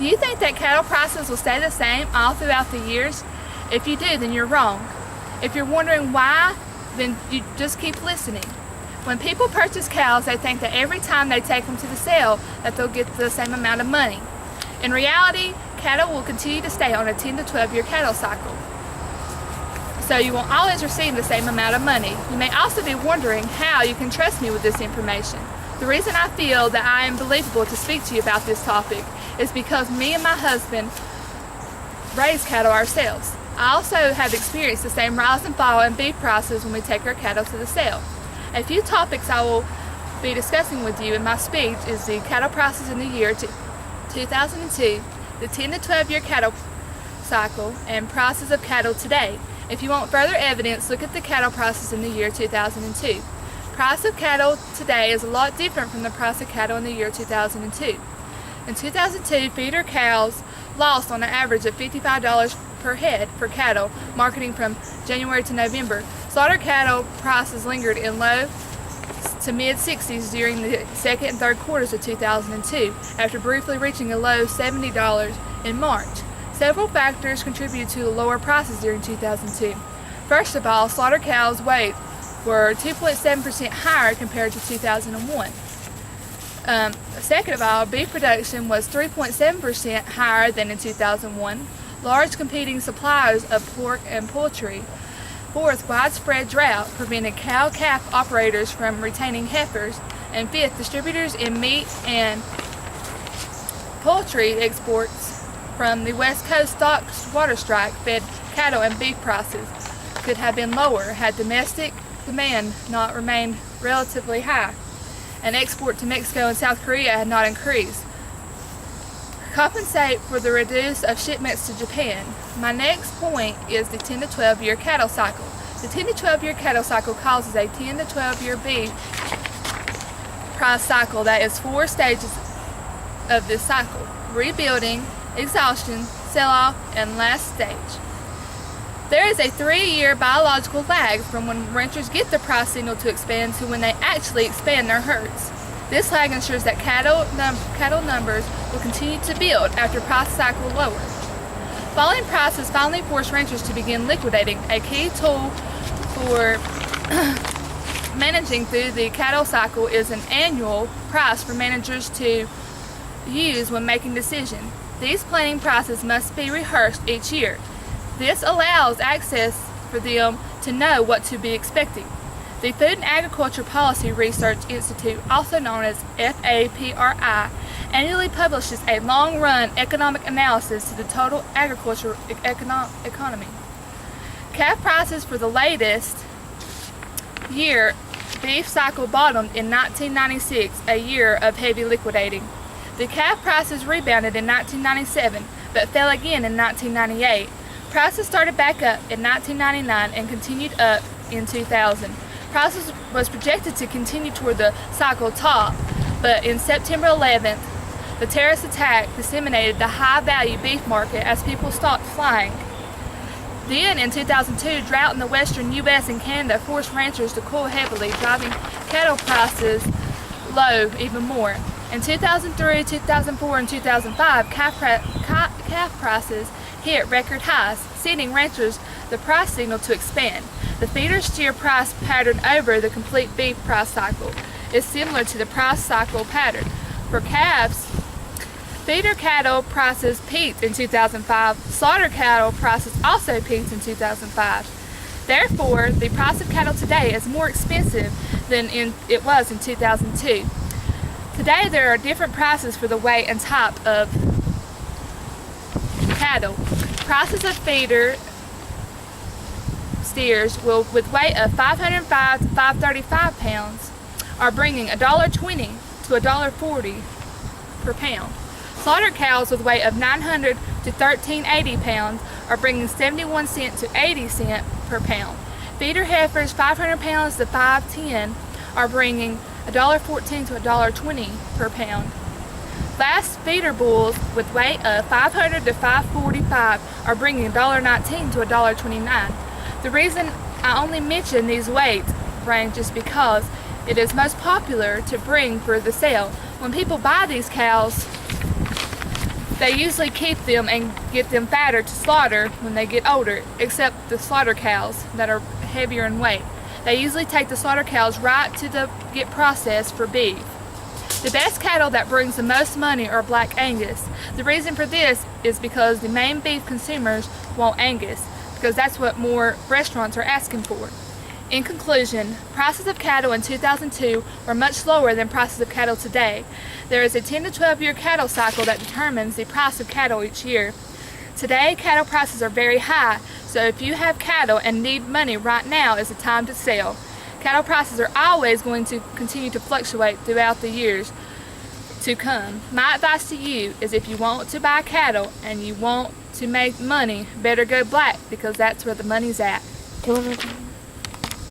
Do you think that cattle prices will stay the same all throughout the years? If you do, then you're wrong. If you're wondering why, then you just keep listening. When people purchase cows, they think that every time they take them to the sale that they'll get the same amount of money. In reality, cattle will continue to stay on a 10 to 12 year cattle cycle. So you won't always receive the same amount of money. You may also be wondering how you can trust me with this information. The reason I feel that I am believable to speak to you about this topic is because me and my husband raise cattle ourselves. I also have experienced the same rise and fall in beef prices when we take our cattle to the sale. A few topics I will be discussing with you in my speech is the cattle prices in the year 2002, the 10 to 12 year cattle cycle, and prices of cattle today. If you want further evidence, look at the cattle prices in the year 2002. Price of cattle today is a lot different from the price of cattle in the year 2002. In 2002, feeder cows lost on an average of $55 per head for cattle marketing from January to November. Slaughter cattle prices lingered in low to mid-60s during the second and third quarters of 2002, after briefly reaching a low $70 in March. Several factors contributed to the lower prices during 2002. First of all, slaughter cows' weight were 2.7% higher compared to 2001. Second of all, beef production was 3.7% higher than in 2001. Large competing suppliers of pork and poultry. Fourth, widespread drought prevented cow-calf operators from retaining heifers. And fifth, distributors in meat and poultry exports from the West Coast stock water strike fed cattle and beef prices could have been lower had domestic demand not remained relatively high, and export to Mexico and South Korea had not increased. Compensate for the reduce of shipments to Japan. My next point is the 10 to 12 year cattle cycle. The 10 to 12 year cattle cycle causes a 10 to 12 year beef price cycle that is 4 stages of this cycle: rebuilding, exhaustion, sell-off, and last stage. There is a 3-year biological lag from when ranchers get the price signal to expand to when they actually expand their herds. This lag ensures that cattle numbers will continue to build after price cycle lower. Falling prices finally force ranchers to begin liquidating. A key tool for managing through the cattle cycle is an annual price for managers to use when making decisions. These planning prices must be rehearsed each year. This allows access for them to know what to be expecting. The Food and Agriculture Policy Research Institute, also known as FAPRI, annually publishes a long-run economic analysis to the total agricultural economy. Calf prices for the latest year beef cycle bottomed in 1996, a year of heavy liquidating. The calf prices rebounded in 1997, but fell again in 1998. Prices started back up in 1999 and continued up in 2000. Prices was projected to continue toward the cycle top, but in September 11th, the terrorist attack disseminated the high-value beef market as people stopped flying. Then, in 2002, drought in the western U.S. and Canada forced ranchers to cull heavily, driving cattle prices low even more. In 2003, 2004, and 2005, calf prices hit record highs, sending ranchers the price signal to expand. The feeder steer price pattern over the complete beef price cycle is similar to the price cycle pattern. For calves, feeder cattle prices peaked in 2005. Slaughter cattle prices also peaked in 2005. Therefore, the price of cattle today is more expensive than it was in 2002. Today, there are different prices for the weight and type of cattle. Prices of feeder steers with weight of 505 to 535 pounds are bringing $1.20 to $1.40 per pound. Slaughter cows with weight of 900 to 1380 pounds are bringing 71 cents to 80 cents per pound. Feeder heifers 500 pounds to 510 are bringing $1.14 to $1.20 per pound. Last feeder bulls with weight of 500 to 545 are bringing $1.19 to $1.29. The reason I only mention these weight ranges is because it is most popular to bring for the sale. When people buy these cows, They usually keep them and get them fatter to slaughter when they get older, except the slaughter cows that are heavier in weight. They usually take the slaughter cows right to get processed for beef. The best cattle that brings the most money are Black Angus. The reason for this is because the main beef consumers want Angus, because that's what more restaurants are asking for. In conclusion, prices of cattle in 2002 were much lower than prices of cattle today. There is a 10 to 12 year cattle cycle that determines the price of cattle each year. Today, cattle prices are very high, so if you have cattle and need money right now is the time to sell. Cattle prices are always going to continue to fluctuate throughout the years to come. My advice to you is if you want to buy cattle and you want to make money, better go black because that's where the money's at.